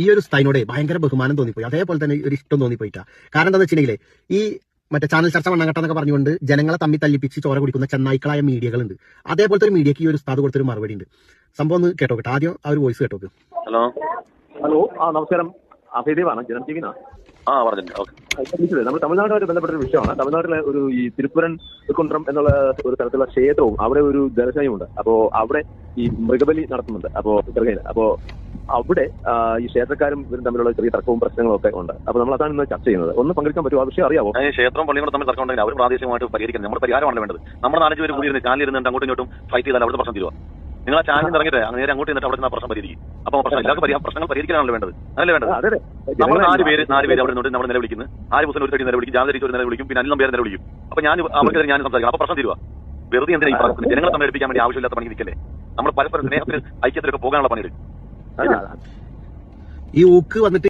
ഈ ഒരു ഉസ്താദിനോട് ഭയങ്കര ബഹുമാനം തോന്നിപ്പോയി, അതേപോലെ തന്നെ ഒരു ഇഷ്ടം തോന്നിപ്പോയിട്ടാ. കാരണം എന്താണെന്ന് വെച്ചിട്ടുണ്ടെങ്കിൽ ഈ മറ്റേ ചാനൽ ചർച്ച മണ്ണാങ്കട്ട പറഞ്ഞുകൊണ്ട് ജനങ്ങളെ തമ്മിൽ തല്ലിപ്പിച്ച് ചോര കുടിക്കുന്ന ചെന്നായ്ക്കളായ മീഡിയകളുണ്ട്. അതേപോലത്തെ ഒരു മീഡിയക്ക് ഈ ഒരു ഉസ്താദ് കൊടുത്തൊരു മറുപടി ഉണ്ട്. സംഭവം ഒന്ന് കേട്ടോട്ടെ. ആദ്യം ആ ഒരു വോയിസ് കേട്ടോക്ക്. ഹലോ ഹലോ, നമസ്കാരം. അഭിദേവാണ്, ജനം ടി വിന്നാണ്. നമ്മൾ തമിഴ്നാടുമായിട്ട് ബന്ധപ്പെട്ട ഒരു വിഷയമാണ്. തമിഴ്നാട്ടിലെ ഒരു ഈ തിരുപ്പുരൻ കുണ്ട്രം എന്നുള്ള ഒരു തരത്തിലുള്ള ക്ഷേത്രവും അവിടെ ഒരു ജലശയമുണ്ട്. അപ്പോ അവിടെ ഈ മൃഗബലി നടത്തുന്നുണ്ട്. അപ്പോ അവിടെ ഈ ക്ഷേത്രക്കാരും ഇവരും തമ്മിലുള്ള ചെറിയ തർക്കവും പ്രശ്നങ്ങളും ഒക്കെ ഉണ്ട്. അപ്പൊ നമ്മൾ അതാണ് ഇന്ന് ചർച്ച ചെയ്യുന്നത്. ഒന്ന് പങ്കെടുക്കാൻ പറ്റുമോ? ആ വിഷയം അറിയാമോ? ക്ഷേത്രവും പള്ളികളും തമ്മിൽ തർക്കം ഉണ്ടെങ്കിൽ അവർ പ്രാദേശികമായിട്ട് പരിഹരിക്കുന്നത് നമ്മുടെ പരിഹാരമാണ് വേണ്ടത്. നമ്മൾ 4 പേര് കൂടി ചാനലിൽ ഇരുന്നിട്ട് അങ്ങോട്ടും ഇങ്ങോട്ടും ഫൈറ്റ് ചെയ്താൽ അവിടുത്തെ പ്രശ്നം തീരുക. നിങ്ങൾ ആ ചാനലിൽ ഇറങ്ങിയിട്ട് നേരെ അങ്ങോട്ട് നിന്നിട്ട് അവിടെ പ്രശ്നം പരിഹരിക്കും. അപ്പൊ പ്രശ്നങ്ങൾ പരിഹരിക്കാനാണല്ലോ വേണ്ടത്. അതല്ലേ വേണ്ടത്? നമ്മൾ 4 പേര് അവിടെ നിന്നിട്ട് നമ്മൾ നിലവിളിക്കുന്നു. ആരും ഒരു തടി നിലവിളിക്കും, ജാതി ഒരു നിലവിളിക്കും, പിന്നെ 5 പേര് നിലവിളിക്കും. അപ്പൊ അവർക്കെതിരെ ഞാൻ സംസാരിക്കണം. അപ്പൊ പ്രശ്നം തീരുക. വെറുതെ എന്തിനാ ഈ പ്രശ്നം ജനങ്ങളെ തമ്മിലടിപ്പിക്കാൻ വേണ്ടി ആവശ്യമില്ലാത്ത പണി നിൽക്കല്ലേ? നമ്മൾ പരസ്പരം സ്നേഹത്തിൽ ഐക്യത്തിലൊക്കെ പോകാനുള്ള പണിയെടുക്കും. ഈ ഊക്ക് വന്നിട്ട്